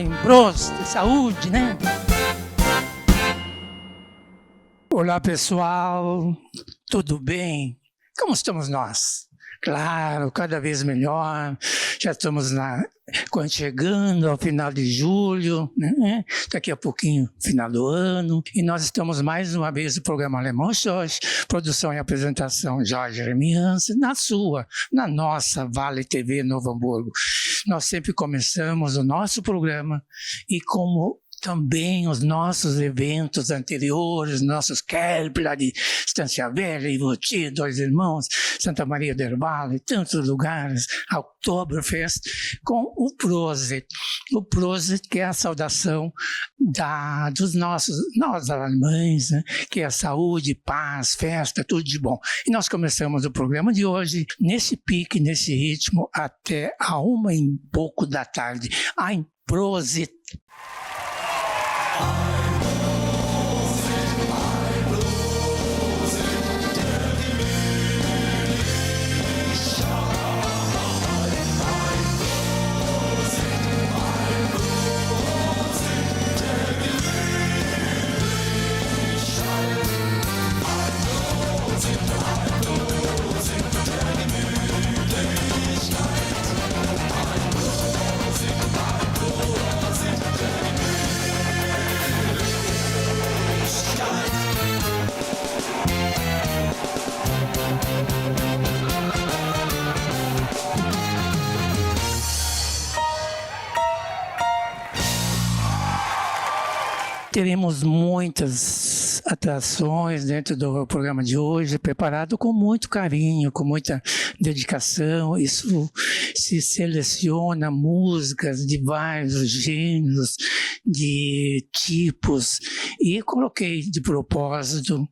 falar em Prost, saúde, né? Olá, pessoal, tudo bem? Como estamos nós? Claro, cada vez melhor, já estamos chegando ao final de julho, né? Daqui a pouquinho, final do ano, e nós estamos mais uma vez no programa Alemão Jorge, produção e apresentação Jorge Jeremias, na nossa Vale TV Novo Hamburgo. Nós sempre começamos o nosso programa e como também os nossos eventos anteriores, nossos Kelp lá de Estância Velha, Ivoti, Dois Irmãos, Santa Maria del Valle, tantos lugares, Oktoberfest, com o Prosit. O Prosit, que é a saudação dos nós alemães, né? Que é saúde, paz, festa, tudo de bom. E nós começamos o programa de hoje nesse pique, nesse ritmo, até a 1h pouco da tarde. Ein Prosit! Teremos muitas atrações dentro do programa de hoje, preparado com muito carinho, com muita dedicação. Isso se seleciona músicas de vários gêneros, de tipos, e coloquei de propósito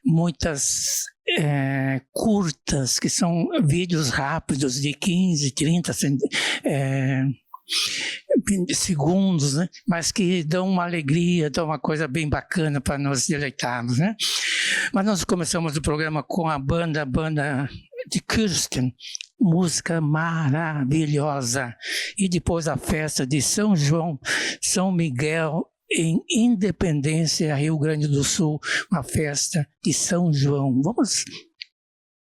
muitas curtas, que são vídeos rápidos de 15, 30 segundos, né? Mas que dão uma alegria, dão uma coisa bem bacana para nos deleitarmos, né? Mas nós começamos o programa com a banda de Kirsten, música maravilhosa, e depois a festa de São João, São Miguel, em Independência, Rio Grande do Sul, uma festa de São João. Vamos...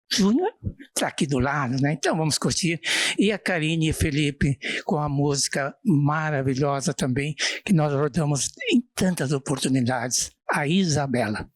Júnior está aqui do lado, né? Então vamos curtir. E a Karine e Felipe com a música maravilhosa também, que nós rodamos em tantas oportunidades, a Isabela.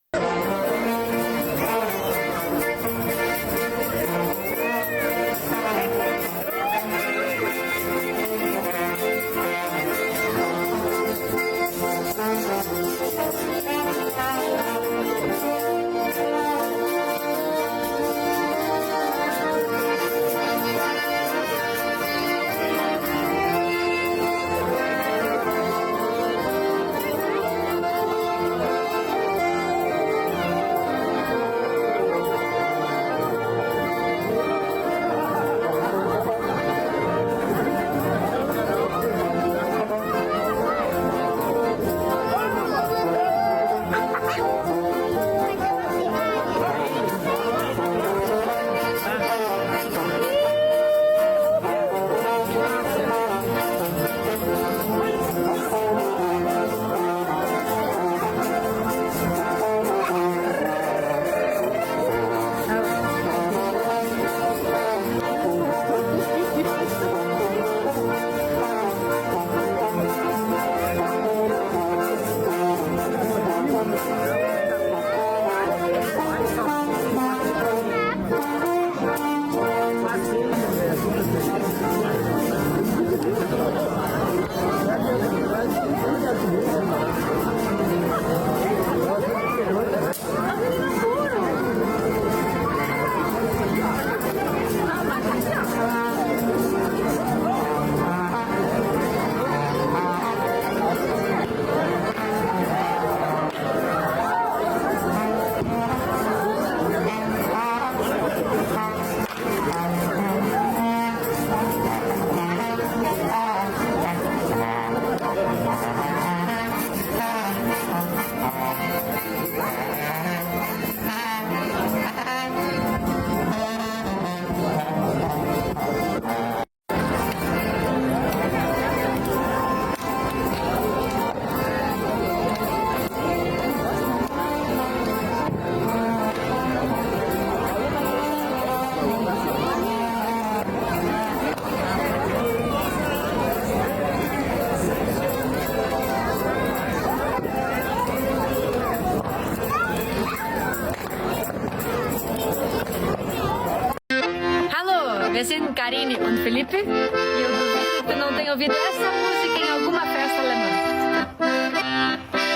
Wir sind Karine und Felipe e eu duvido que não tenha ouvido essa música em alguma festa alemã.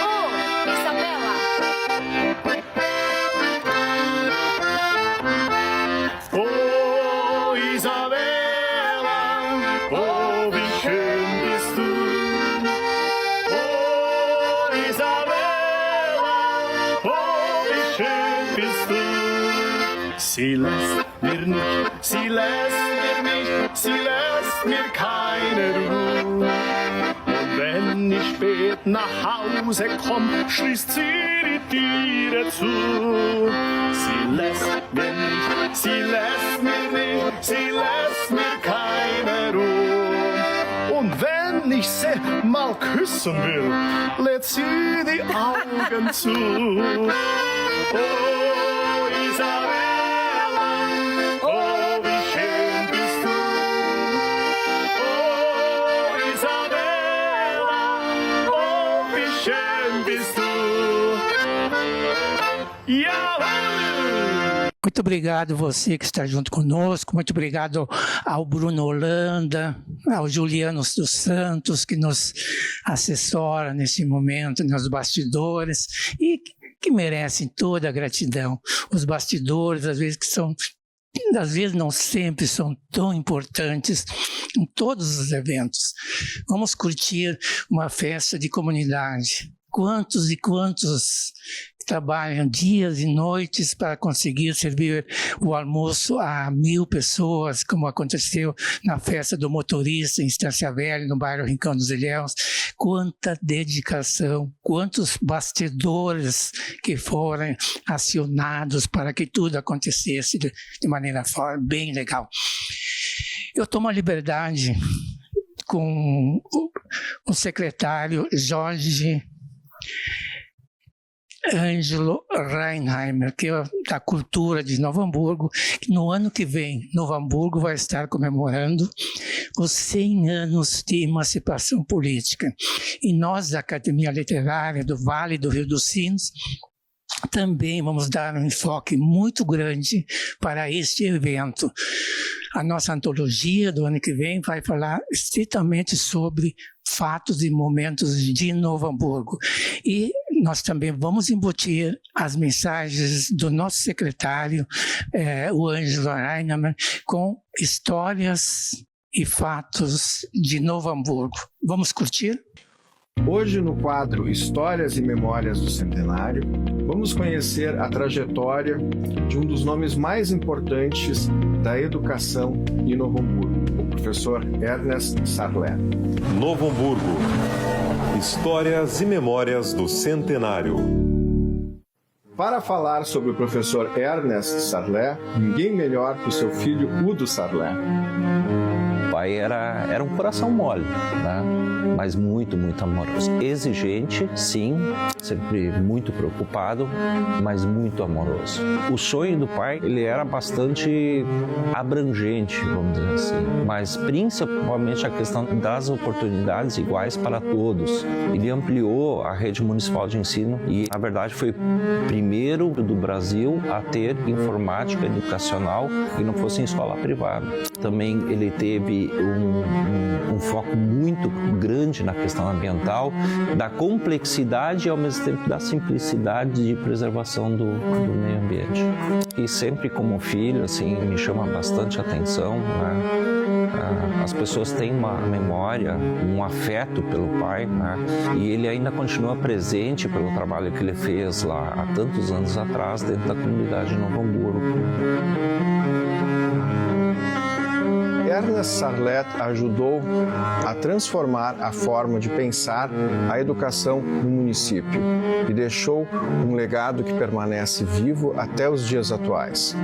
Oh, Isabela! Oh, Isabela, oh, wie schön bist du. Oh, Isabela, oh, wie schön bist du. Sie lässt mir nicht, sie lässt mir nicht, sie lässt mir keine Ruhe. Und wenn ich spät nach Hause komm, schließt sie die Türe zu. Sie lässt mir nicht, sie lässt mir nicht, sie lässt mir keine Ruhe. Und wenn ich sie mal küssen will, lädt sie die Augen zu. Oh, Isabella, oh, wie schön bist du. Oh, Isabella, oh, wie schön bist du. Jawohl! Muito obrigado você que está junto conosco, muito obrigado ao Bruno Holanda, ao Juliano dos Santos, que nos assessora nesse momento, nos bastidores, e que merecem toda a gratidão. Os bastidores, às vezes não sempre são tão importantes em todos os eventos. Vamos curtir uma festa de comunidade. Quantos e quantos trabalham dias e noites para conseguir servir o almoço a 1000 pessoas, como aconteceu na festa do motorista em Estância Velha, no bairro Rincão dos Ilhéus. Quanta dedicação, quantos bastidores que foram acionados para que tudo acontecesse de maneira bem legal. Eu tomo a liberdade com o secretário Jorge Ângelo Reinheimer, que é da Cultura de Novo Hamburgo, que no ano que vem, Novo Hamburgo vai estar comemorando os 100 anos de emancipação política. E nós, da Academia Literária do Vale do Rio dos Sinos, também vamos dar um enfoque muito grande para este evento. A nossa antologia do ano que vem vai falar estritamente sobre fatos e momentos de Novo Hamburgo. E nós também vamos embutir as mensagens do nosso secretário, o Ângelo Reinheimer, com histórias e fatos de Novo Hamburgo. Vamos curtir? Hoje, no quadro Histórias e Memórias do Centenário, vamos conhecer a trajetória de um dos nomes mais importantes da educação em Novo Hamburgo, o professor Ernest Sarlet. Novo Hamburgo. Histórias e Memórias do Centenário. Para falar sobre o professor Ernest Sarlet, ninguém melhor que o seu filho Udo Sarlet. O pai era um coração mole, né? Mas muito, muito amoroso. Exigente, sim, sempre muito preocupado, mas muito amoroso. O sonho do pai, ele era bastante abrangente, vamos dizer assim, mas principalmente a questão das oportunidades iguais para todos. Ele ampliou a rede municipal de ensino e, na verdade, foi o primeiro do Brasil a ter informática educacional que não fosse em escola privada. Também ele teve um foco muito grande na questão ambiental, da complexidade e ao mesmo tempo da simplicidade de preservação do meio ambiente. E sempre como filho, assim, me chama bastante atenção, né? As pessoas têm uma memória, um afeto pelo pai, né? E ele ainda continua presente pelo trabalho que ele fez lá há tantos anos atrás dentro da comunidade de Novo Hamburgo. Ernest Sarlet ajudou a transformar a forma de pensar a educação no município e deixou um legado que permanece vivo até os dias atuais.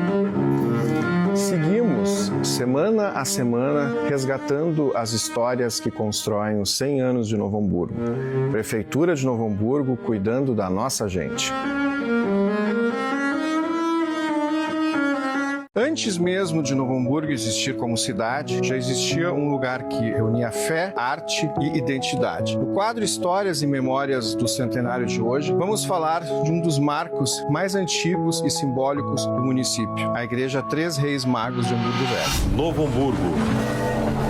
Seguimos, semana a semana, resgatando as histórias que constroem os 100 anos de Novo Hamburgo. Prefeitura de Novo Hamburgo cuidando da nossa gente. Antes mesmo de Novo Hamburgo existir como cidade, já existia um lugar que reunia fé, arte e identidade. No quadro Histórias e Memórias do Centenário de hoje, vamos falar de um dos marcos mais antigos e simbólicos do município, a Igreja Três Reis Magos de Hamburgo Velho. Novo Hamburgo.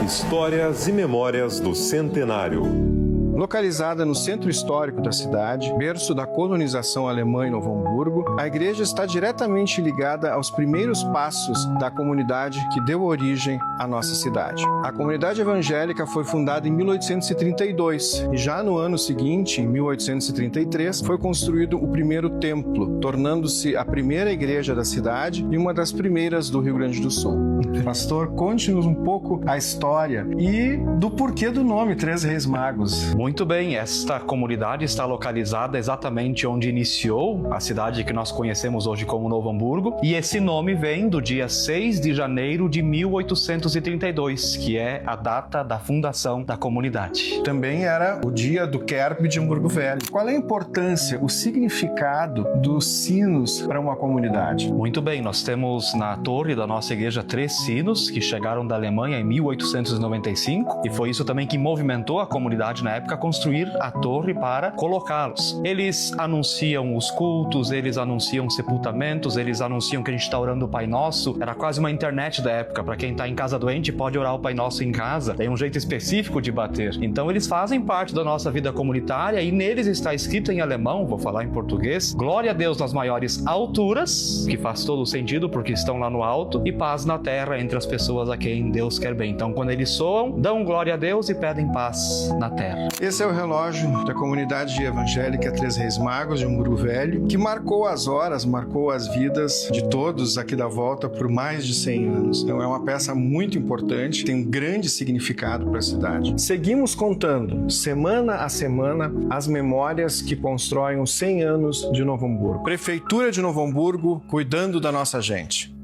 Histórias e Memórias do Centenário. Localizada no centro histórico da cidade, berço da colonização alemã em Novo Hamburgo, a igreja está diretamente ligada aos primeiros passos da comunidade que deu origem à nossa cidade. A comunidade evangélica foi fundada em 1832 e já no ano seguinte, em 1833, foi construído o primeiro templo, tornando-se a primeira igreja da cidade e uma das primeiras do Rio Grande do Sul. Pastor, conte-nos um pouco a história e do porquê do nome Três Reis Magos. Muito bem, esta comunidade está localizada exatamente onde iniciou a cidade que nós conhecemos hoje como Novo Hamburgo, e esse nome vem do dia 6 de janeiro de 1832, que é a data da fundação da comunidade. Também era o dia do Kerb de Hamburgo Velho. Qual é a importância, o significado dos sinos para uma comunidade? Muito bem, nós temos na torre da nossa igreja 3 sinos que chegaram da Alemanha em 1895, e foi isso também que movimentou a comunidade na época a construir a torre para colocá-los. Eles anunciam os cultos, eles anunciam sepultamentos, eles anunciam que a gente está orando o Pai Nosso. Era quase uma internet da época, para quem está em casa doente pode orar o Pai Nosso em casa, tem um jeito específico de bater. Então eles fazem parte da nossa vida comunitária e neles está escrito em alemão, vou falar em português: glória a Deus nas maiores alturas, que faz todo o sentido porque estão lá no alto, e paz na terra entre as pessoas a quem Deus quer bem. Então quando eles soam, dão glória a Deus e pedem paz na terra. Esse é o relógio da comunidade evangélica Três Reis Magos de Hamburgo Velho, que marcou as horas, marcou as vidas de todos aqui da volta por mais de 100 anos. Então é uma peça muito importante, tem um grande significado para a cidade. Seguimos contando, semana a semana, as memórias que constroem os 100 anos de Novo Hamburgo. Prefeitura de Novo Hamburgo cuidando da nossa gente.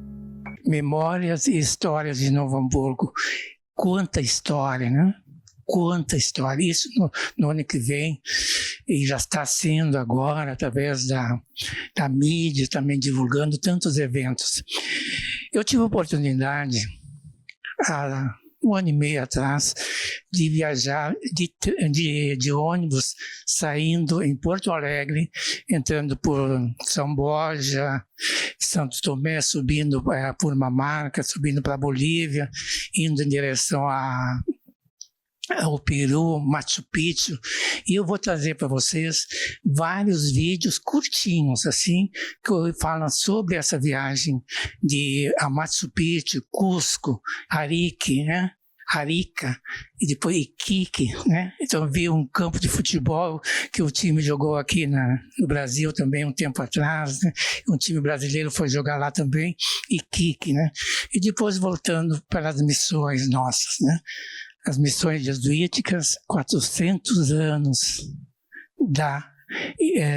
Memórias e Histórias de Novo Hamburgo. Quanta história, né? Quanta história. Isso no ano que vem, e já está sendo agora, através da mídia, também divulgando tantos eventos. Eu tive a oportunidade, há um ano e meio atrás, de viajar de ônibus, saindo em Porto Alegre, entrando por São Borja, Santo Tomé, subindo por Mamarca, subindo para a Bolívia, indo em direção ao Peru, Machu Picchu, e eu vou trazer para vocês vários vídeos curtinhos, assim, que falam sobre essa viagem a Machu Picchu, Cusco, Arica, e depois Iquique, né? Então vi um campo de futebol que o time jogou aqui no Brasil também um tempo atrás, né? Um time brasileiro foi jogar lá também, Iquique, né? E depois voltando para as missões nossas, né? As missões jesuíticas, 400 anos da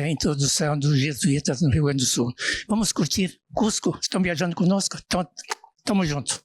introdução dos jesuítas no Rio Grande do Sul. Vamos curtir Cusco? Estão viajando conosco? Então, tamo junto.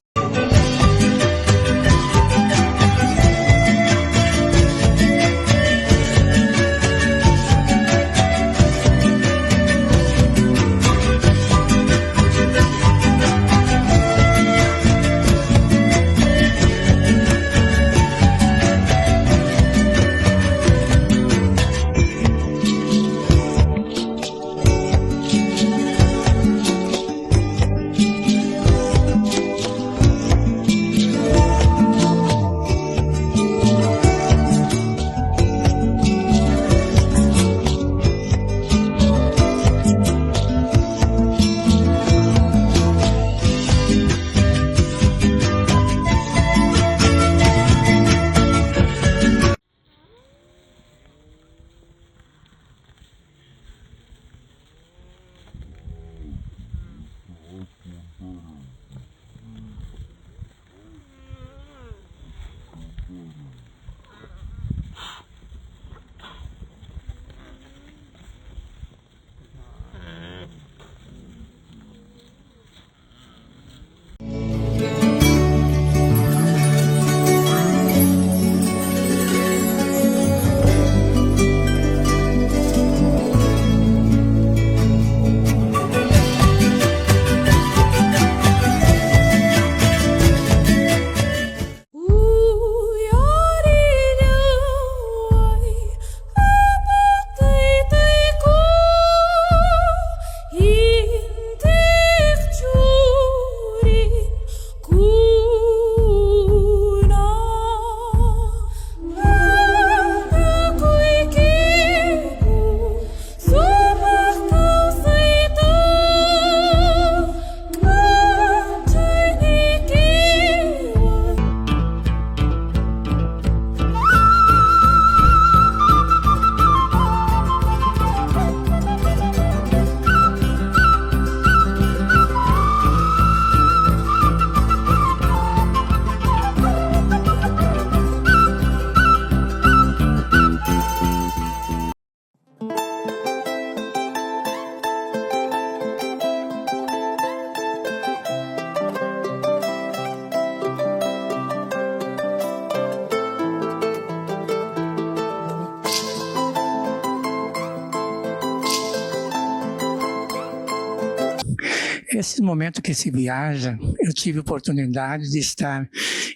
Esse momento que se viaja, eu tive oportunidade de estar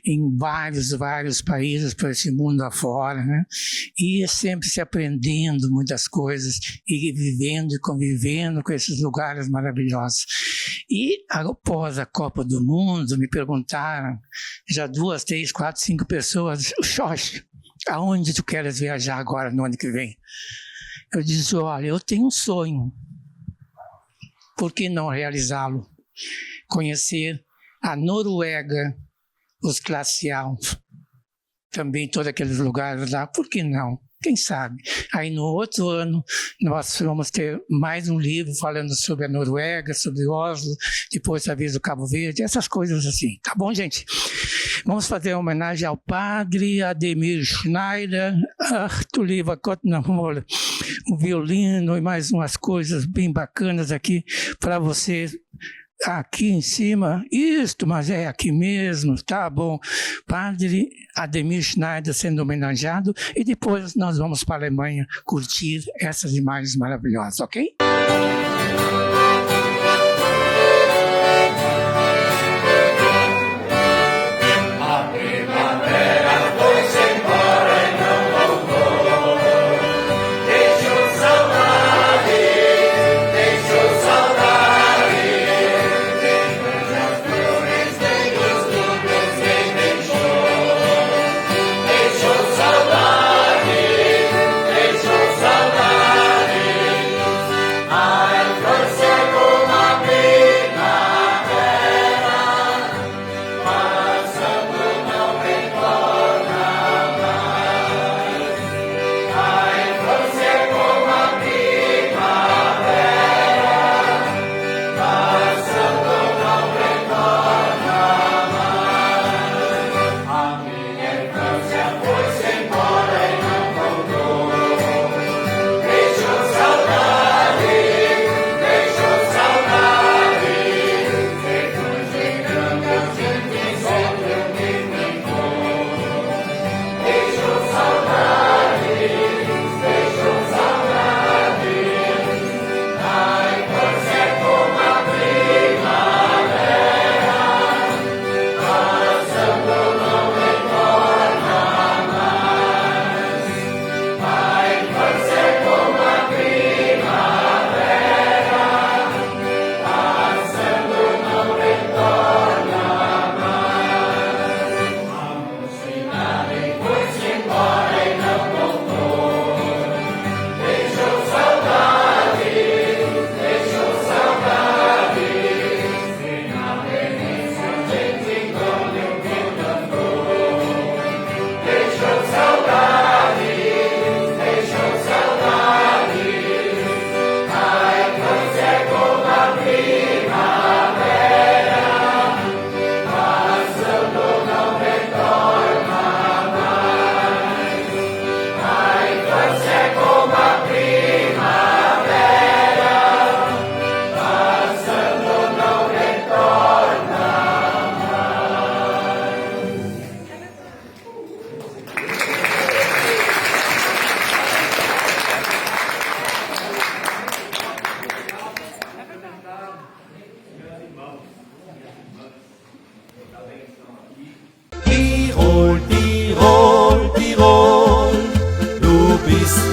em vários países por esse mundo afora, né? E sempre se aprendendo muitas coisas e vivendo e convivendo com esses lugares maravilhosos. E após a Copa do Mundo, me perguntaram, já 2, 3, 4, 5 pessoas, Jorge, aonde tu queres viajar agora no ano que vem? Eu disse, olha, eu tenho um sonho. Por que não realizá-lo? Conhecer a Noruega, os glaciais, também todos aqueles lugares lá, por que não? Quem sabe? Aí no outro ano nós vamos ter mais um livro falando sobre a Noruega, sobre Oslo, depois talvez o Cabo Verde, essas coisas assim. Tá bom, gente? Vamos fazer uma homenagem ao padre Ademir Schneider, Artuliva Kotnamola, o violino e mais umas coisas bem bacanas aqui para você. Aqui em cima, isto, mas é aqui mesmo, tá bom. Padre Ademir Schneider sendo homenageado e depois nós vamos para a Alemanha curtir essas imagens maravilhosas, ok?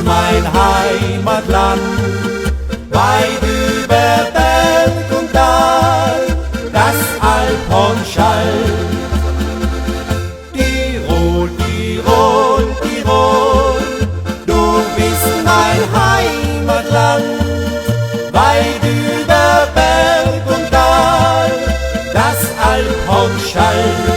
mein Heimatland, weit über Berg und Tal, das Alphorn schallt. Tirol, Tirol, Tirol, du bist mein Heimatland, weit über Berg und Tal, das Alphorn schallt.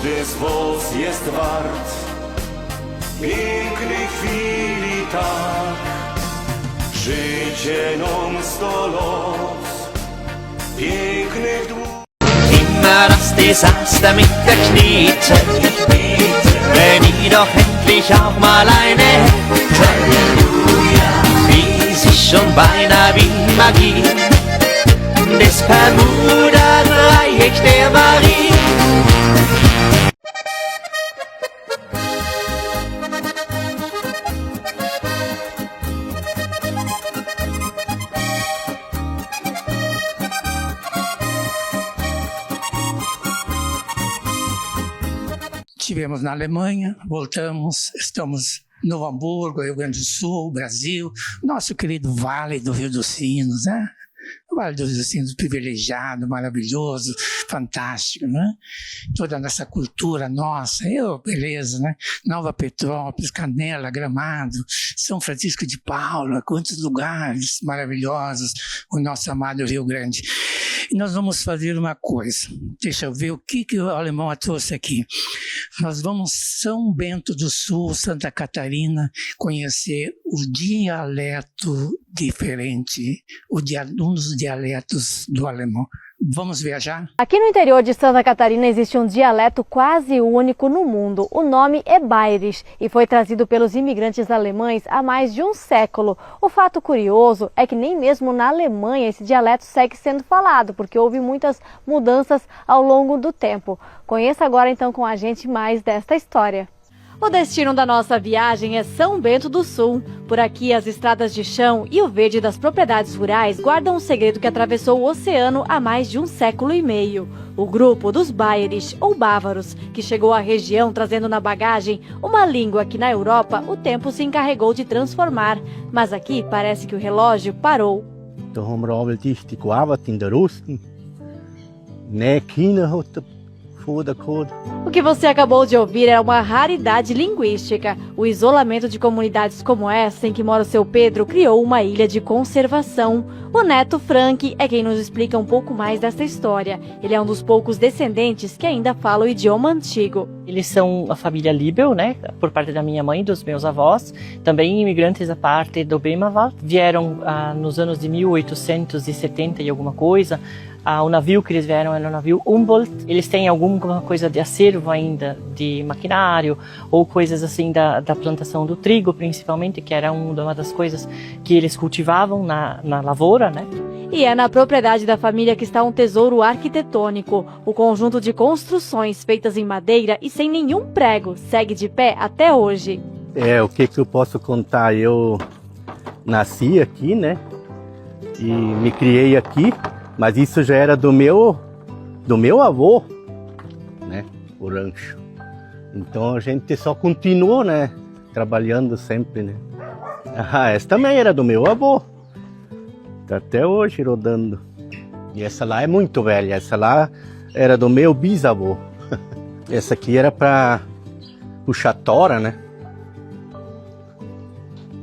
Każdy z was jest wart pięknych chwili tak, życie nam 100 lat, pięknych dług. Immer das Desaster mit der Knete, wenn ich doch endlich auch mal eine hätte, wie sich schon beinahe wie Magie des Bermuda-Dreiecks der Marie. Estivemos na Alemanha, voltamos, estamos no Hamburgo, Rio Grande do Sul, Brasil, nosso querido Vale do Rio dos Sinos, né? O Vale do Rio dos Sinos privilegiado, maravilhoso, fantástico, né? Toda essa cultura nossa, beleza, né? Nova Petrópolis, Canela, Gramado, São Francisco de Paula, quantos lugares maravilhosos, o nosso amado Rio Grande. E nós vamos fazer uma coisa, deixa eu ver o que o alemão trouxe aqui. Nós vamos São Bento do Sul, Santa Catarina, conhecer o dialeto diferente, um dos dialetos do alemão. Vamos viajar? Aqui no interior de Santa Catarina existe um dialeto quase único no mundo. O nome é Bairisch e foi trazido pelos imigrantes alemães há mais de um século. O fato curioso é que nem mesmo na Alemanha esse dialeto segue sendo falado, porque houve muitas mudanças ao longo do tempo. Conheça agora então com a gente mais desta história. O destino da nossa viagem é São Bento do Sul. Por aqui, as estradas de chão e o verde das propriedades rurais guardam um segredo que atravessou o oceano há mais de um século e meio. O grupo dos Bairisch, ou bávaros, que chegou à região trazendo na bagagem uma língua que na Europa o tempo se encarregou de transformar. Mas aqui parece que o relógio parou. O que você acabou de ouvir é uma raridade linguística. O isolamento de comunidades como essa em que mora o seu Pedro criou uma ilha de conservação. O neto Frank é quem nos explica um pouco mais dessa história. Ele é um dos poucos descendentes que ainda fala o idioma antigo. Eles são a família Liebel, né, por parte da minha mãe e dos meus avós, também imigrantes da parte do Bemawald. Vieram nos anos de 1870 e alguma coisa. O navio que eles vieram era o navio Humboldt. Eles têm alguma coisa de acervo ainda, de maquinário, ou coisas assim da plantação do trigo, principalmente, que era uma das coisas que eles cultivavam na lavoura, né? E é na propriedade da família que está um tesouro arquitetônico. O conjunto de construções feitas em madeira e sem nenhum prego segue de pé até hoje. O que eu posso contar? Eu nasci aqui, né? E me criei aqui. Mas isso já era do meu avô, né, o rancho. Então a gente só continuou, né, trabalhando sempre, né. Essa também era do meu avô, tá até hoje rodando. E essa lá é muito velha, essa lá era do meu bisavô. Essa aqui era para puxar tora, né.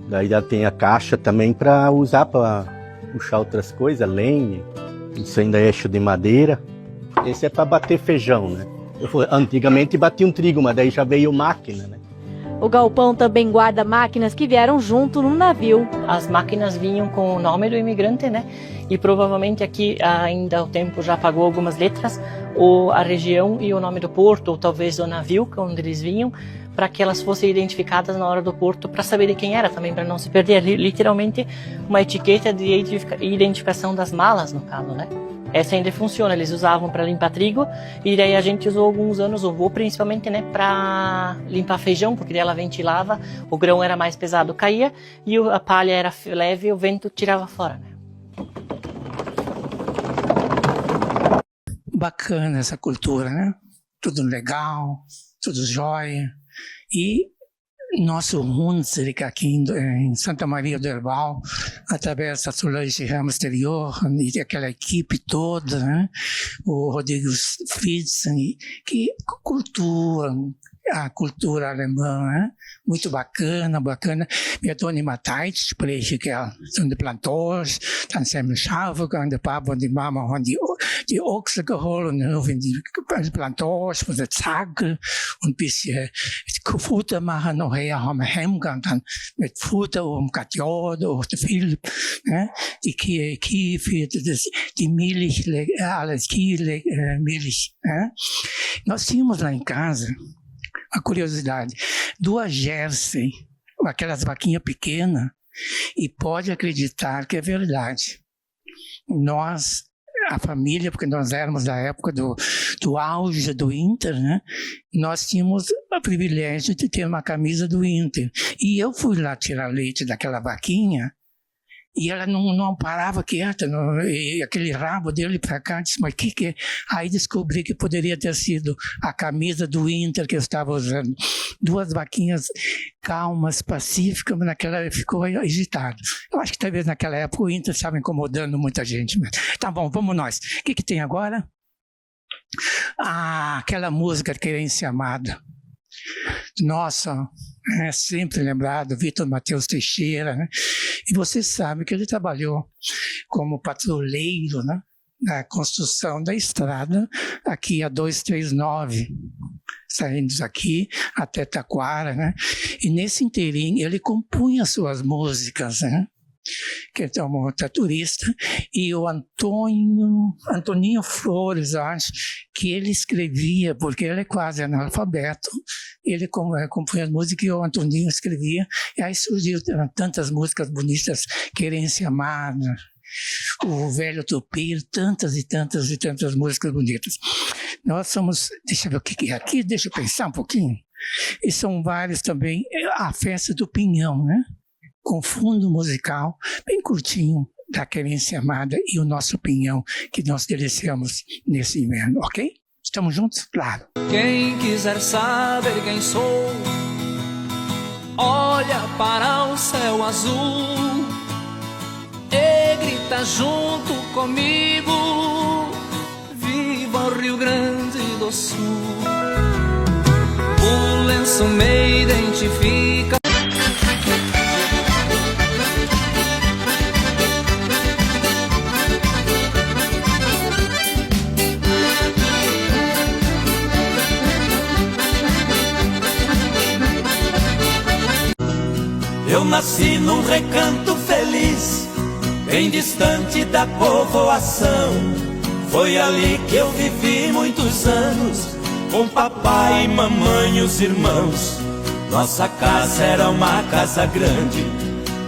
Daí já tem a caixa também para usar para puxar outras coisas, lenha. Isso ainda é eixo de madeira. Esse é para bater feijão, né? Antigamente batiam trigo, mas daí já veio máquina, né? O galpão também guarda máquinas que vieram junto no navio. As máquinas vinham com o nome do imigrante, né? E provavelmente aqui ainda o tempo já apagou algumas letras, ou a região e o nome do porto, ou talvez do navio onde eles vinham, para que elas fossem identificadas na hora do porto, para saber de quem era também, para não se perder. Literalmente uma etiqueta de identificação das malas, no caso, né? Essa ainda funciona, eles usavam para limpar trigo, e daí a gente usou alguns anos, usou principalmente, né, para limpar feijão, porque daí ela ventilava, o grão era mais pesado, caía, e a palha era leve e o vento tirava fora, né? Bacana essa cultura, né? Tudo legal, tudo jóia. E nosso Hunsrück aqui em Santa Maria do Herbal, através da Solange Ramos Exterior e aquela equipe toda, né? O Rodrigo Fritzen, que cultua, a cultura alemã, né? Muito bacana. Wir tun immer Teitsgespräche, so die Plantors, dann sind wir schaffen gegangen, der Papa und die Mama haben die Ochsen geholt und dann in die Plantors mit der Zackel und ein bisschen Futter machen. Nachher haben wir heimgegangen, dann mit Futter und Katjode und viel, ne? Die Kiefer, die Milch, alles Milch, né? Nós tínhamos lá em casa, a curiosidade, 2 Jersey, aquelas vaquinhas pequenas, e pode acreditar que é verdade. Nós, a família, porque nós éramos da época do auge do Inter, né? Nós tínhamos o privilégio de ter uma camisa do Inter. E eu fui lá tirar leite daquela vaquinha, e ela não parava quieta, e aquele rabo dele para cá, disse, mas o que é? Aí descobri que poderia ter sido a camisa do Inter que eu estava usando. 2 vaquinhas calmas, pacíficas, mas naquela época ficou agitado. Eu acho que talvez naquela época o Inter estava incomodando muita gente. Mas... Tá bom, vamos nós. O que tem agora? Aquela música Querência Amada. Nossa, é sempre lembrado, Vitor Matheus Teixeira, né? E você sabe que ele trabalhou como patrulheiro, né? Na construção da estrada aqui a 239, saindo daqui até Taquara, né? E nesse inteirinho ele compunha suas músicas, né? Que é um tratorista, e o Antoninho Flores, acho que ele escrevia, porque ele é quase analfabeto, ele compunha as músicas e o Antoninho escrevia, e aí surgiu tantas músicas bonitas, Querência Amada, O Velho Topeiro, tantas e tantas e tantas músicas bonitas. Nós somos, deixa eu ver o que é aqui, deixa eu pensar um pouquinho, e são vários também, a Festa do Pinhão, né? Com fundo musical bem curtinho da Querência Amada e o nosso pinhão que nós deliciamos nesse inverno, ok? Estamos juntos? Claro. Quem quiser saber quem sou, olha para o céu azul e grita junto comigo, viva o Rio Grande do Sul. O lenço me identifica. Eu nasci num recanto feliz, bem distante da povoação. Foi ali que eu vivi muitos anos, com papai, mamãe e os irmãos. Nossa casa era uma casa grande,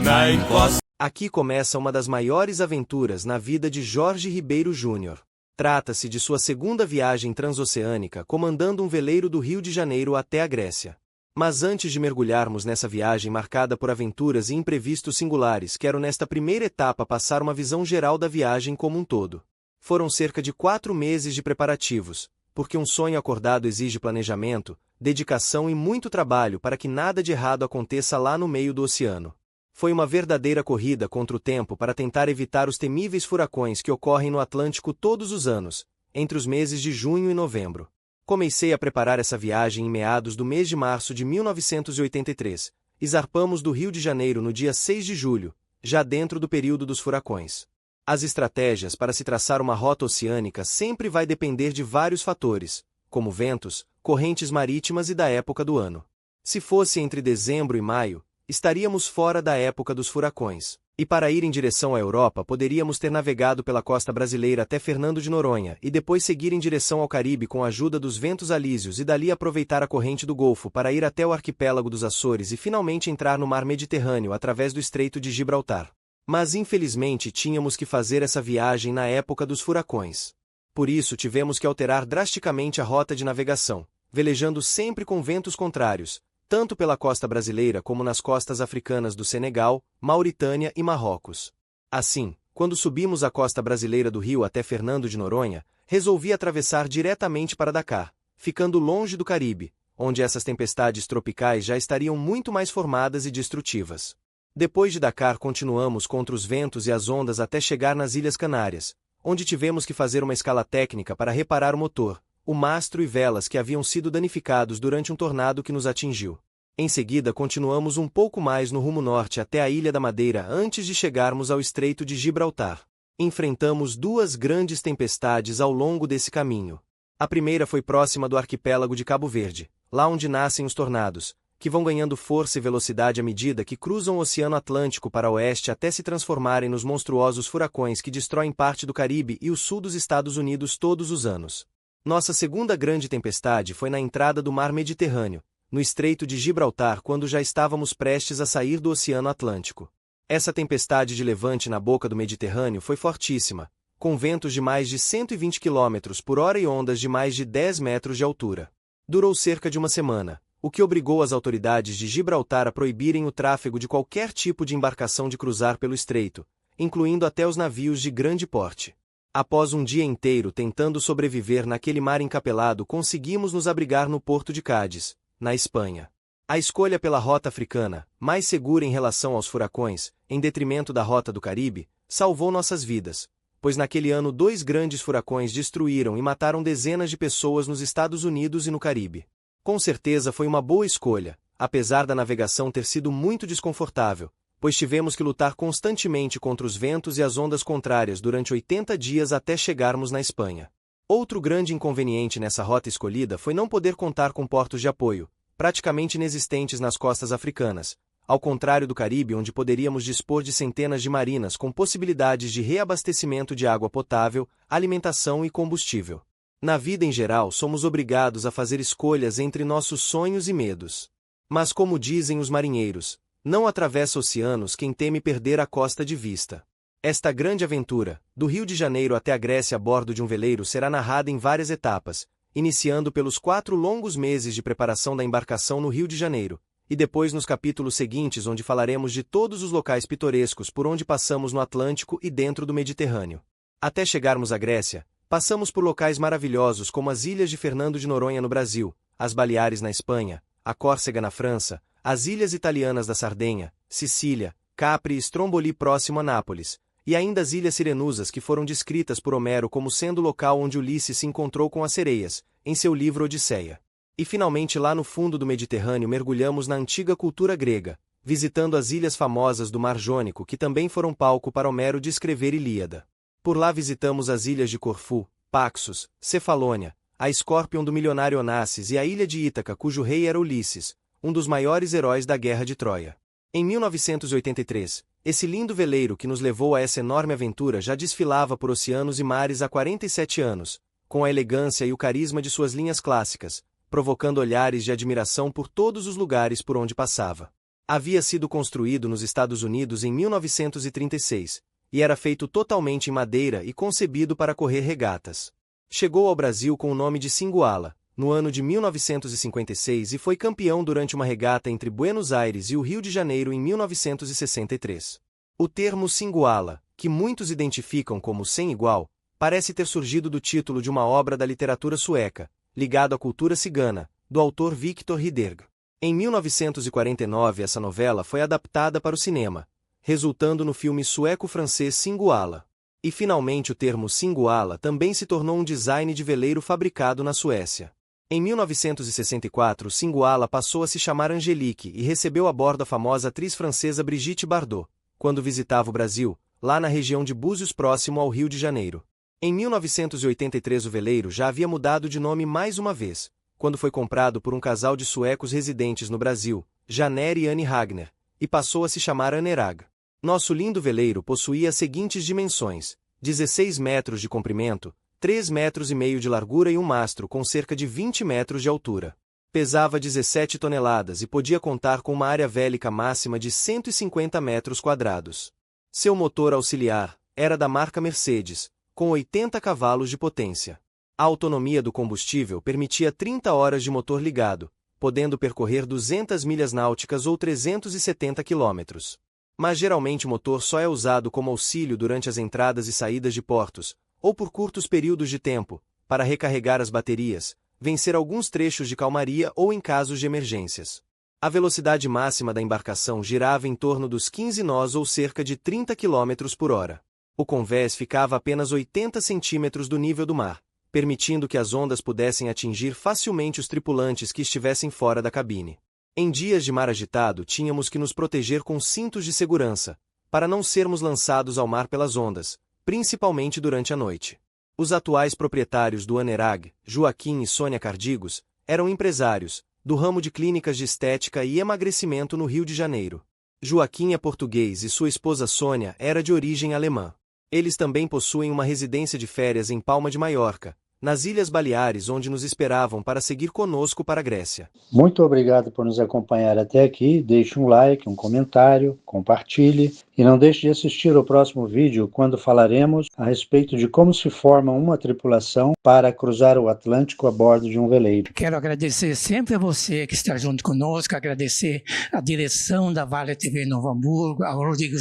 na encosta. Aqui começa uma das maiores aventuras na vida de Jorge Ribeiro Júnior. Trata-se de sua segunda viagem transoceânica comandando um veleiro do Rio de Janeiro até a Grécia. Mas antes de mergulharmos nessa viagem marcada por aventuras e imprevistos singulares, quero nesta primeira etapa passar uma visão geral da viagem como um todo. Foram cerca de 4 meses de preparativos, porque um sonho acordado exige planejamento, dedicação e muito trabalho para que nada de errado aconteça lá no meio do oceano. Foi uma verdadeira corrida contra o tempo para tentar evitar os temíveis furacões que ocorrem no Atlântico todos os anos, entre os meses de junho e novembro. Comecei a preparar essa viagem em meados do mês de março de 1983, e zarpamos do Rio de Janeiro no dia 6 de julho, já dentro do período dos furacões. As estratégias para se traçar uma rota oceânica sempre vai depender de vários fatores, como ventos, correntes marítimas e da época do ano. Se fosse entre dezembro e maio, estaríamos fora da época dos furacões. E para ir em direção à Europa poderíamos ter navegado pela costa brasileira até Fernando de Noronha e depois seguir em direção ao Caribe com a ajuda dos ventos alísios e dali aproveitar a corrente do Golfo para ir até o arquipélago dos Açores e finalmente entrar no mar Mediterrâneo através do Estreito de Gibraltar. Mas infelizmente tínhamos que fazer essa viagem na época dos furacões. Por isso tivemos que alterar drasticamente a rota de navegação, velejando sempre com ventos contrários, tanto pela costa brasileira como nas costas africanas do Senegal, Mauritânia e Marrocos. Assim, quando subimos a costa brasileira do Rio até Fernando de Noronha, resolvi atravessar diretamente para Dakar, ficando longe do Caribe, onde essas tempestades tropicais já estariam muito mais formadas e destrutivas. Depois de Dakar continuamos contra os ventos e as ondas até chegar nas Ilhas Canárias, onde tivemos que fazer uma escala técnica para reparar o motor, o mastro e velas que haviam sido danificados durante um tornado que nos atingiu. Em seguida, continuamos um pouco mais no rumo norte até a Ilha da Madeira antes de chegarmos ao Estreito de Gibraltar. Enfrentamos 2 grandes tempestades ao longo desse caminho. A primeira foi próxima do arquipélago de Cabo Verde, lá onde nascem os tornados, que vão ganhando força e velocidade à medida que cruzam o Oceano Atlântico para oeste até se transformarem nos monstruosos furacões que destroem parte do Caribe e o sul dos Estados Unidos todos os anos. Nossa segunda grande tempestade foi na entrada do Mar Mediterrâneo, no Estreito de Gibraltar, quando já estávamos prestes a sair do Oceano Atlântico. Essa tempestade de levante na boca do Mediterrâneo foi fortíssima, com ventos de mais de 120 km por hora e ondas de mais de 10 metros de altura. Durou cerca de uma semana, o que obrigou as autoridades de Gibraltar a proibirem o tráfego de qualquer tipo de embarcação de cruzar pelo estreito, incluindo até os navios de grande porte. Após um dia inteiro tentando sobreviver naquele mar encapelado, conseguimos nos abrigar no porto de Cádiz, na Espanha. A escolha pela rota africana, mais segura em relação aos furacões, em detrimento da rota do Caribe, salvou nossas vidas, pois naquele ano 2 grandes furacões destruíram e mataram dezenas de pessoas nos Estados Unidos e no Caribe. Com certeza foi uma boa escolha, apesar da navegação ter sido muito desconfortável, pois tivemos que lutar constantemente contra os ventos e as ondas contrárias durante 80 dias até chegarmos na Espanha. Outro grande inconveniente nessa rota escolhida foi não poder contar com portos de apoio, praticamente inexistentes nas costas africanas, ao contrário do Caribe, onde poderíamos dispor de centenas de marinas com possibilidades de reabastecimento de água potável, alimentação e combustível. Na vida em geral, somos obrigados a fazer escolhas entre nossos sonhos e medos. Mas como dizem os marinheiros, não atravessa oceanos quem teme perder a costa de vista. Esta grande aventura, do Rio de Janeiro até a Grécia a bordo de um veleiro, será narrada em várias etapas, iniciando pelos 4 longos meses de preparação da embarcação no Rio de Janeiro, e depois nos capítulos seguintes, onde falaremos de todos os locais pitorescos por onde passamos no Atlântico e dentro do Mediterrâneo. Até chegarmos à Grécia, passamos por locais maravilhosos como as ilhas de Fernando de Noronha no Brasil, as Baleares na Espanha, a Córcega na França, as ilhas italianas da Sardenha, Sicília, Capri e Stromboli próximo a Nápoles, e ainda as Ilhas Sirenusas, que foram descritas por Homero como sendo o local onde Ulisses se encontrou com as sereias, em seu livro Odisseia. E finalmente lá no fundo do Mediterrâneo mergulhamos na antiga cultura grega, visitando as ilhas famosas do Mar Jônico, que também foram palco para Homero descrever Ilíada. Por lá visitamos as ilhas de Corfu, Paxos, Cefalônia, a Escórpion do milionário Onassis e a ilha de Ítaca, cujo rei era Ulisses, um dos maiores heróis da Guerra de Troia. Em 1983, esse lindo veleiro que nos levou a essa enorme aventura já desfilava por oceanos e mares há 47 anos, com a elegância e o carisma de suas linhas clássicas, provocando olhares de admiração por todos os lugares por onde passava. Havia sido construído nos Estados Unidos em 1936, e era feito totalmente em madeira e concebido para correr regatas. Chegou ao Brasil com o nome de Singoala, no ano de 1956 e foi campeão durante uma regata entre Buenos Aires e o Rio de Janeiro em 1963. O termo Singoala, que muitos identificam como sem igual, parece ter surgido do título de uma obra da literatura sueca, ligado à cultura cigana, do autor Victor Rydberg. Em 1949 essa novela foi adaptada para o cinema, resultando no filme sueco-francês Singoala. E finalmente o termo Singoala também se tornou um design de veleiro fabricado na Suécia. Em 1964, Singoala passou a se chamar Angélique e recebeu a bordo a famosa atriz francesa Brigitte Bardot, quando visitava o Brasil, lá na região de Búzios próximo ao Rio de Janeiro. Em 1983 o veleiro já havia mudado de nome mais uma vez, quando foi comprado por um casal de suecos residentes no Brasil, Janer e Anne Ragner, e passou a se chamar Anerag. Nosso lindo veleiro possuía as seguintes dimensões: 16 metros de comprimento, 3,5 metros de largura e um mastro com cerca de 20 metros de altura. Pesava 17 toneladas e podia contar com uma área vélica máxima de 150 metros quadrados. Seu motor auxiliar era da marca Mercedes, com 80 cavalos de potência. A autonomia do combustível permitia 30 horas de motor ligado, podendo percorrer 200 milhas náuticas ou 370 quilômetros. Mas geralmente o motor só é usado como auxílio durante as entradas e saídas de portos, ou por curtos períodos de tempo, para recarregar as baterias, vencer alguns trechos de calmaria ou em casos de emergências. A velocidade máxima da embarcação girava em torno dos 15 nós ou cerca de 30 km por hora. O convés ficava a apenas 80 centímetros do nível do mar, permitindo que as ondas pudessem atingir facilmente os tripulantes que estivessem fora da cabine. Em dias de mar agitado, tínhamos que nos proteger com cintos de segurança, para não sermos lançados ao mar pelas ondas, principalmente durante a noite. Os atuais proprietários do Anerag, Joaquim e Sônia Cardigos, eram empresários, do ramo de clínicas de estética e emagrecimento no Rio de Janeiro. Joaquim é português e sua esposa Sônia era de origem alemã. Eles também possuem uma residência de férias em Palma de Maiorca, nas Ilhas Baleares, onde nos esperavam para seguir conosco para a Grécia. Muito obrigado por nos acompanhar até aqui. Deixe um like, um comentário, compartilhe e não deixe de assistir ao próximo vídeo, quando falaremos a respeito de como se forma uma tripulação para cruzar o Atlântico a bordo de um veleiro. Quero agradecer sempre a você que está junto conosco, agradecer a direção da Vale TV Novo Hamburgo, ao Rodrigo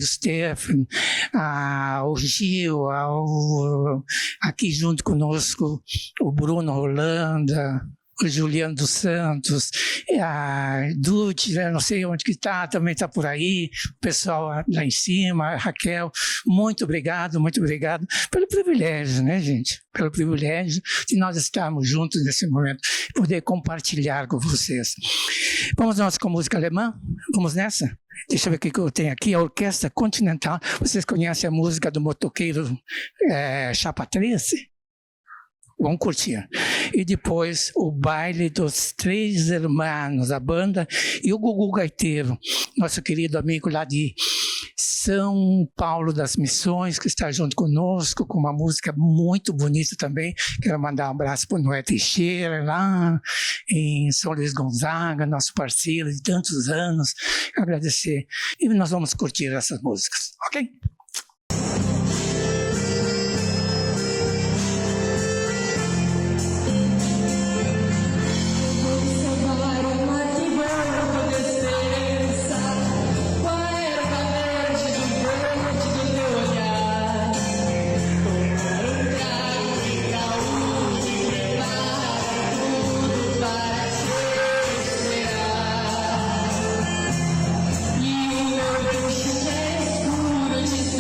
Steffen, ao Gil, aqui junto conosco o Bruno Holanda, o Juliano dos Santos, a Dutti, não sei onde que está, também está por aí, o pessoal lá em cima, a Raquel, muito obrigado pelo privilégio, né, gente? Pelo privilégio de nós estarmos juntos nesse momento, poder compartilhar com vocês. Vamos nós com música alemã? Vamos nessa? Deixa eu ver o que eu tenho aqui, a Orquestra Continental. Vocês conhecem a música do motoqueiro Chapa 13? Vamos curtir. E depois o baile dos Três Hermanos, a banda, e o Gugu Gaiteiro, nosso querido amigo lá de São Paulo das Missões, que está junto conosco, com uma música muito bonita também. Quero mandar um abraço para o Noé Teixeira, lá em São Luís Gonzaga, nosso parceiro de tantos anos. Agradecer. E nós vamos curtir essas músicas, ok? E o meu bruxo é escuro de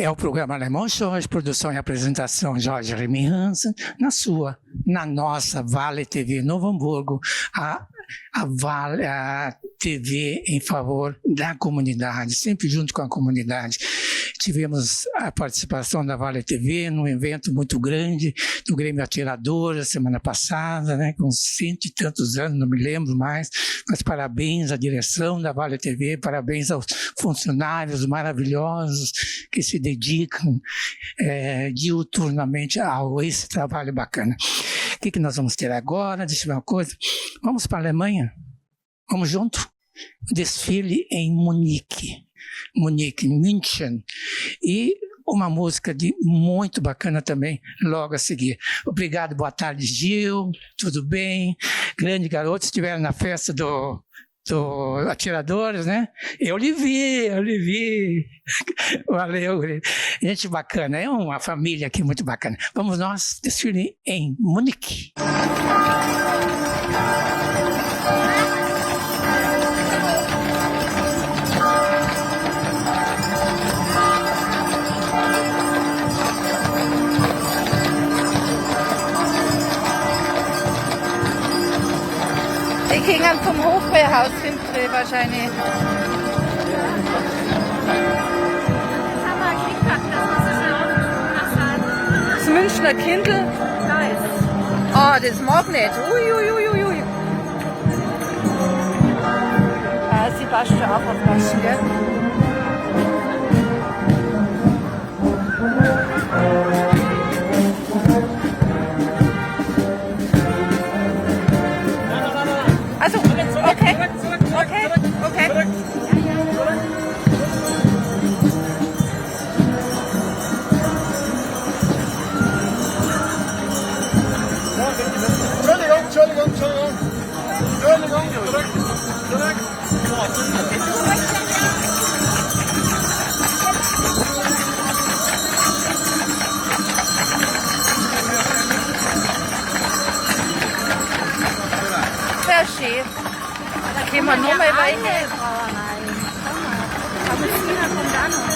É o programa Alemão Shows, produção e apresentação Jorge Remy Hansen, na nossa Vale TV Novo Hamburgo, a TV em favor da comunidade, sempre junto com a comunidade. Tivemos a participação da Vale TV num evento muito grande do Grêmio Atiradores semana passada, né, com 100 e tantos anos, não me lembro mais, mas parabéns à direção da Vale TV, parabéns aos funcionários maravilhosos que se dedicam diuturnamente a esse trabalho bacana. O que nós vamos ter agora? Deixa eu ver uma coisa. Vamos para a Alemanha? Vamos junto? Desfile em Munique, München. E uma música muito bacana também, logo a seguir. Obrigado, boa tarde, Gil. Tudo bem? Grande garoto, estiveram na festa do Atiradores, né? Eu lhe vi. Valeu, gente bacana, é uma família aqui muito bacana. Vamos nós desfilar em Munique. Die gingen vom Hochwehrhaus hinten wahrscheinlich. Das Münchner Kindl. Ah, das mag nicht. Ui. Ah, sie passt schon auch aufpassen, gell? Also, okay. Entschuldigung, zurück. Sehr schön. Da gehen wir nur mal weiter. Aber Sina kommt da noch.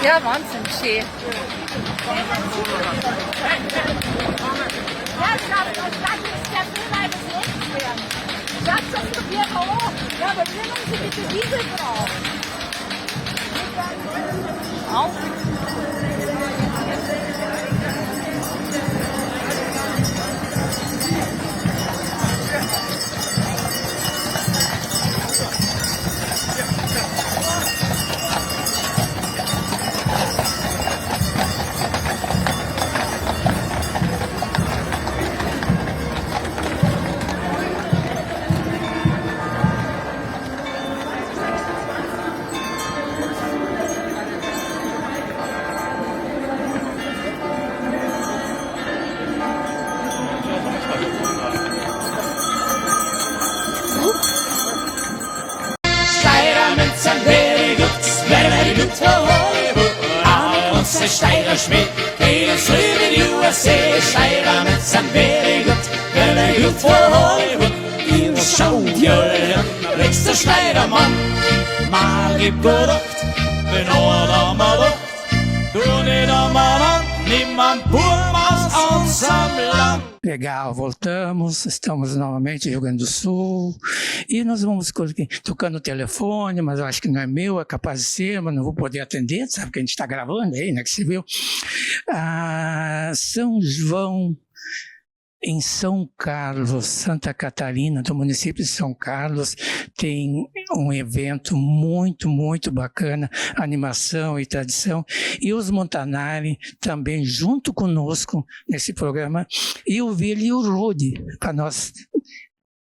Ja, Wahnsinn, schön. Ja, schafft das Land ist der Führer des Lebens werden. Schafft das Papier hoch. Ja, aber nehmen Sie bitte diese Frau. Auf. Steirer Schmidt, jedes Leben in USA, Steirer mit some very good for Hollywood. In Schaudjölen wächst der Schneidermann, mal gibt gedacht, wenn einer mal dacht, du nicht einmal an, niemand Burmas aus am Land. Legal, voltamos, estamos novamente em Rio Grande do Sul e nós vamos tocando o telefone, mas eu acho que não é meu, é capaz de ser, mas não vou poder atender, sabe que a gente está gravando aí, né, que você viu. São João, em São Carlos, Santa Catarina, do município de São Carlos, tem um evento muito, muito bacana, animação e tradição, e os Montanari também junto conosco nesse programa, e o Vili e o Rude, para nós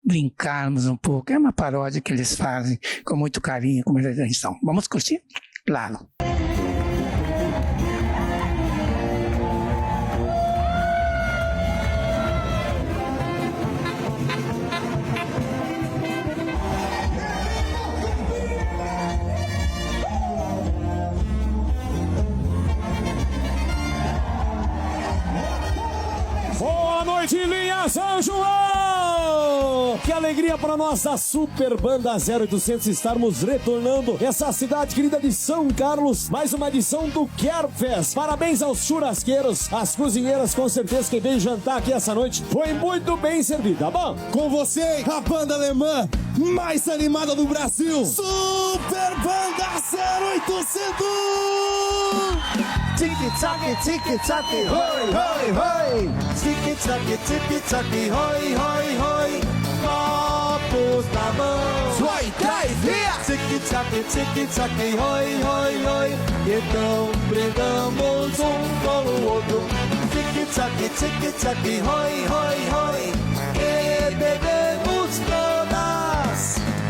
brincarmos um pouco. É uma paródia que eles fazem com muito carinho, com muita atenção. Vamos curtir? Claro. Boa noite, linha São João! Que alegria para nossa super banda 0800 estarmos retornando essa cidade querida de São Carlos. Mais uma edição do Kerfest. Parabéns aos churrasqueiros, às cozinheiras, com certeza quem veio jantar aqui essa noite foi muito bem servido, tá bom? Com você, a banda alemã mais animada do Brasil, Super Banda 0800! Tiki-taki, tiki-taki, hoi, hoi, hoi. Tiki-taki, tiki-taki, hoi, hoi, hoi. Copos na mão. Swai, três, via. Tiki-taki, tiki-taki, hoi, hoi, hoi. Então brindamos um com o outro. Tiki-taki, tiki-taki, hoi, hoi, hoi. E bebemos todas.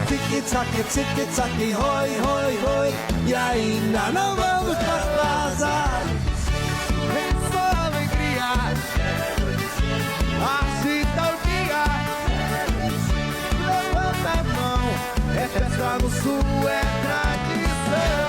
Tiki-taki, tiki-taki, hoi, hoi, hoi. E ainda não vamos pra casa. É só alegria. Agita o dia. Levanta a mão. É festa no sul, é tradição.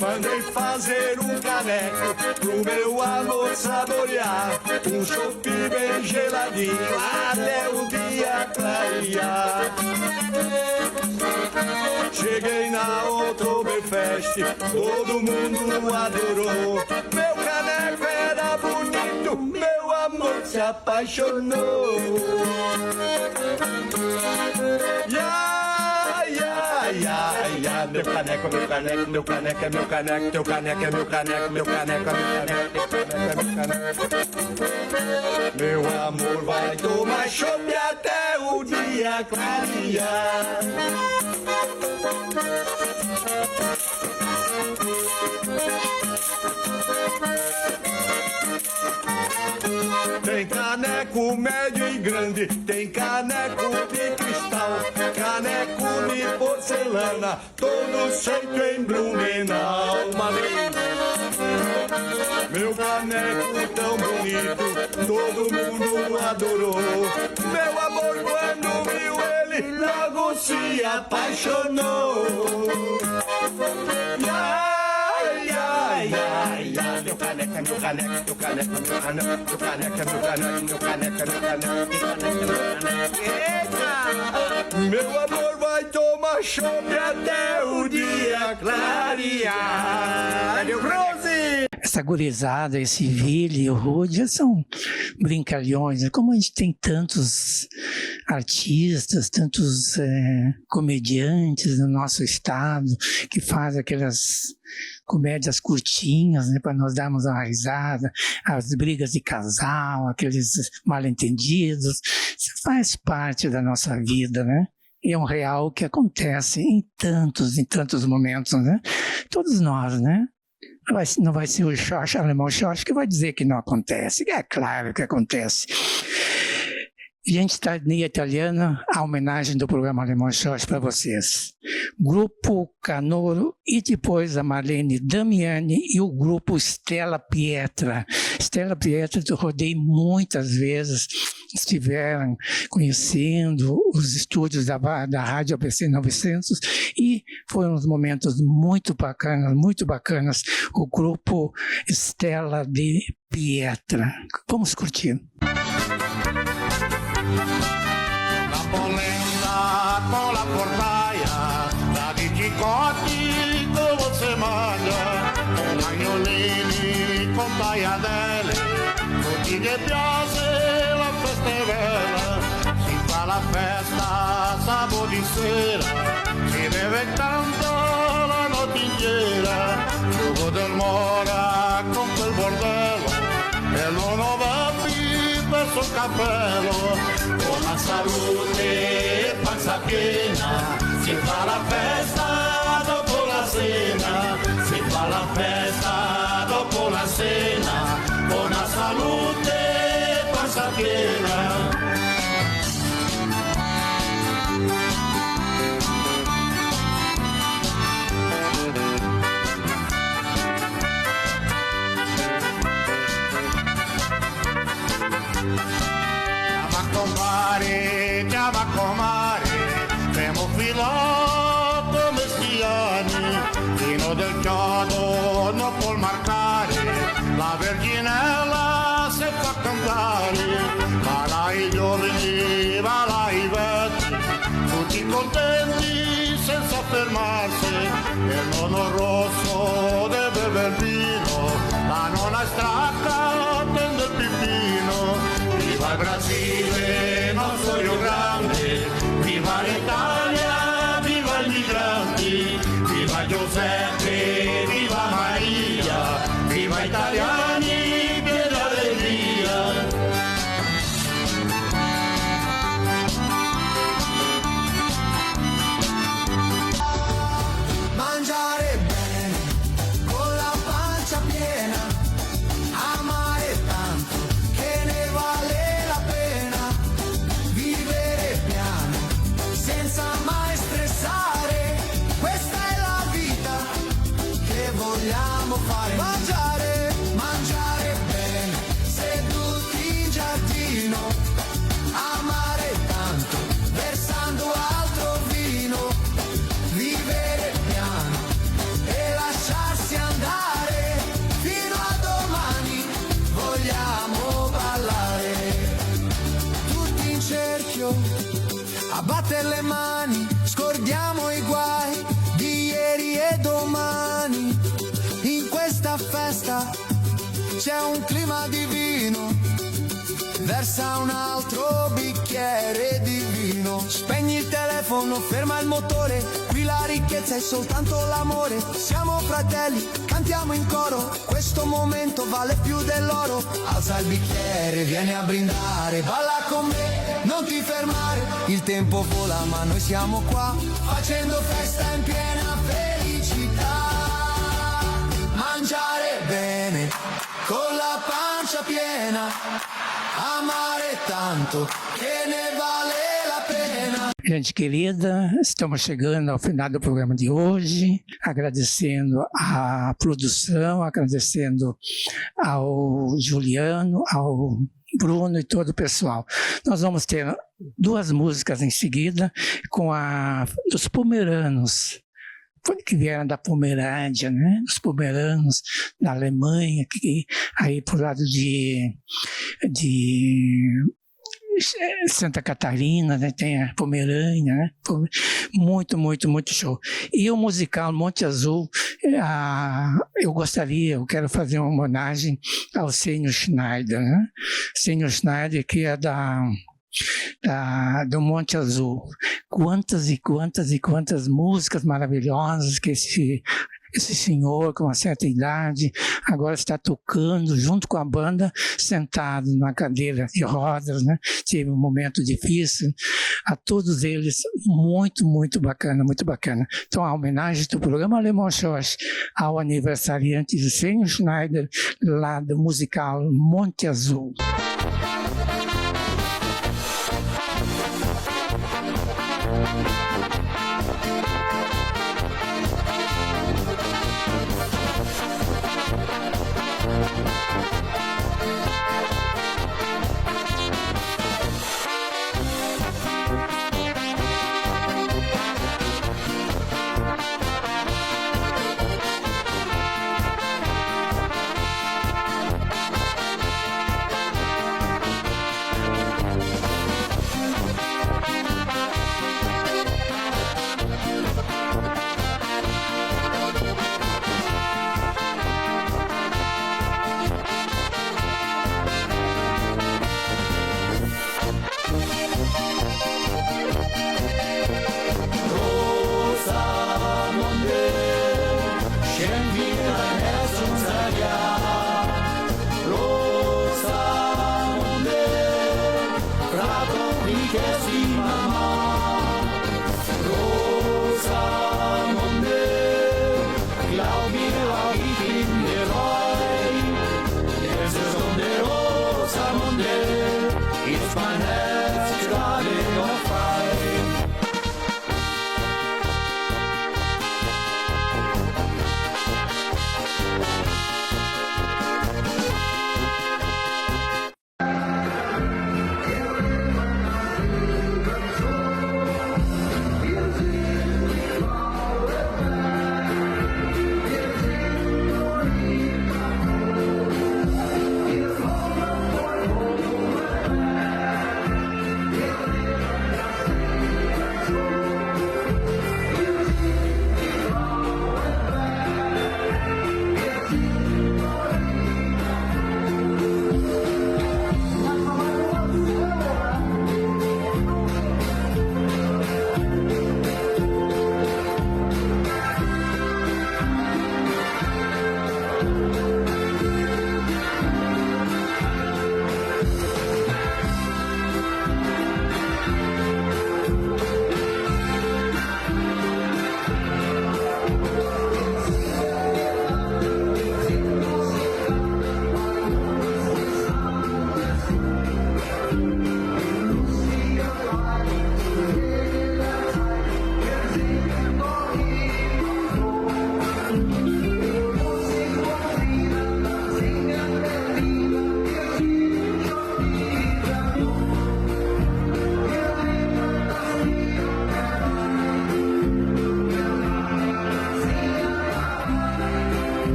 Mandei fazer um caneco pro meu amor saborear, um chopp bem geladinho até o dia clarear. Cheguei na Oktoberfest, todo mundo adorou. Meu caneco era bonito, meu amor se apaixonou. Meu caneco, meu caneco, meu caneco é meu caneco, teu caneco é meu caneco, meu caneco é meu caneco, teu caneco é meu caneco. Meu amor vai tomar chopp até o dia clarear. Tem caneco médio e grande, tem caneco de cristal, caneco de porcelana, todo feito em Blumenau. Uma vez, meu caneco tão bonito, todo mundo adorou. Meu amor quando viu ele, logo se apaixonou. Meu caneco é meu caneco, teu caneco é meu caneco, teu caneco é meu caneco, meu caneco é meu caneco, teu caneco é meu caneco. Eita! Meu amor vai tomar chopp até o dia clarear. Rose! Essa gurizada, esse Vili e o Rude são brincalhões. Como a gente tem tantos artistas, tantos comediantes no nosso estado que fazem aquelas comédias curtinhas, né, para nós darmos uma risada, as brigas de casal, aqueles mal-entendidos. Isso faz parte da nossa vida, né? E é um real que acontece em tantos momentos, né? Todos nós, né? Não vai ser o Jorge, alemão Jorge, que vai dizer que não acontece. É claro que acontece. Identidade Italiana, a homenagem do programa Alemão Xoxo para vocês. Grupo Canoro e depois a Marlene Damiani e o grupo Stella Pietra. Stella Pietra eu rodei muitas vezes, estiveram conhecendo os estúdios da Rádio ABC 900 e foram uns momentos muito bacanas, o grupo Stella de Pietra. Vamos curtir. La polenta con la portaia, la di Chicotti come si mangia, con agnolini, con tagliatelle, tutti che piace la festa è bella, si fa la festa sabato di sera, si beve tanto la notte intera, gioco del Mora con quel bordello, e l'uno va per sul cappello, con la salute e panza piena, si fa la festa dopo la cena, si fa la festa dopo la cena, con la salute e panza piena. Chiama comare, siamo filotto mestiani, vino del chiodo non può marcare, la verginella si fa cantare, va là i giovani, va là i vecchi, tutti contenti senza fermarsi, il nonno rosso deve bever vino, la nonna stracca prende il pipino. Viva il Brasile, nostro Rio Grande, viva l'Italia, viva i migranti, viva Giuseppe, viva Maria, viva italiani per l'allegria. Mangiare bene, con la pancia piena, amare tanto che ne vale la pena, vivere piano senza mai stressare, questa è la vita che vogliamo fare. Mangiare bene, seduti in giardino, amare tanto, versando altro vino, vivere piano e lasciarsi andare, fino a domani vogliamo ballare, tutti in cerchio, a battere le mani, scordiamo i guai di ieri e domani, in questa festa c'è un clima divino, versa un altro bicchiere di vino, spegni il telefono, ferma il motore, qui la ricchezza è soltanto l'amore, siamo fratelli, cantiamo in coro, questo momento vale più dell'oro, alza il bicchiere, vieni a brindare, balla con me, non ti fermare, il tempo vola ma noi siamo qua, facendo festa in piena felicità, mangiare bene, con la pancia piena, amare tanto che ne vale la pena. Gente querida, estamos chegando ao final do programa de hoje, agradecendo a produção, agradecendo ao Juliano, ao Bruno e todo o pessoal. Nós vamos ter 2 músicas em seguida com dos pomeranos, que vieram da Pomerânia, né? Os pomeranos da Alemanha, que aí pro lado de Santa Catarina, né? Tem a Pomerânia, né? Muito show. E o musical Monte Azul, eu quero fazer uma homenagem ao Senhor Schneider, né? Senhor Schneider, que é do Monte Azul. Quantas músicas maravilhosas que esse senhor com uma certa idade agora está tocando junto com a banda, sentado numa cadeira de rodas, né? Teve um momento difícil. A todos eles, muito bacana. Então, a homenagem do programa Alemão Xoxo ao aniversariante de Senhor Schneider, lá do musical Monte Azul. Kersti Mama. Rosamunde, glaub mir auch, ich bin dir treu. Es ist um die Rosamunde, ist mein Herz gerade noch frei.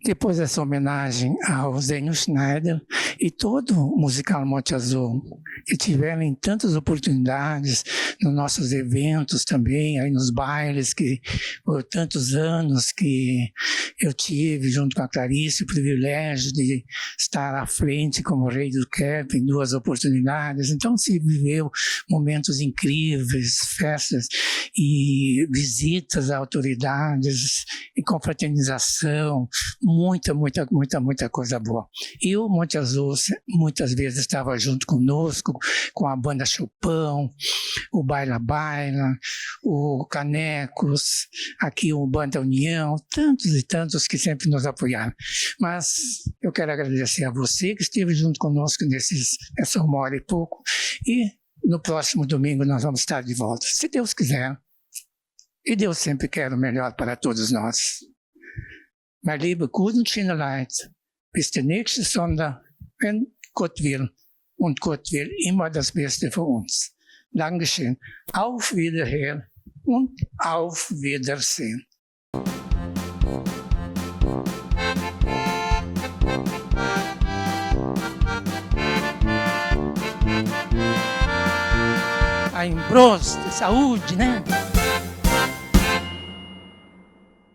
Depois dessa homenagem ao Zênio Schneider e todo o musical Monte Azul, que tiveram em tantas oportunidades nos nossos eventos também, aí nos bailes, que por tantos anos que eu tive junto com a Clarice o privilégio de estar à frente como rei do Kerb em 2 oportunidades. Então se viveu momentos incríveis, festas e visitas a autoridades e confraternização, muita coisa boa. E o Monte Azul muitas vezes estava junto conosco, com a banda Chopin, o Baila Baila, o Canecos, aqui o Banda União, tantos e tantos que sempre nos apoiaram. Mas eu quero agradecer a você que esteve junto conosco nessa 1 hora e pouco, e no próximo domingo nós vamos estar de volta, se Deus quiser. E Deus sempre quer o melhor para todos nós. Mein liebe guten Schineleit, bis der nächste Sonntag, wenn Gott will. Und Gott will immer das Beste für uns. Dankeschön. Auf Wiederhören und auf Wiedersehen. Ein Prost, saúde, né?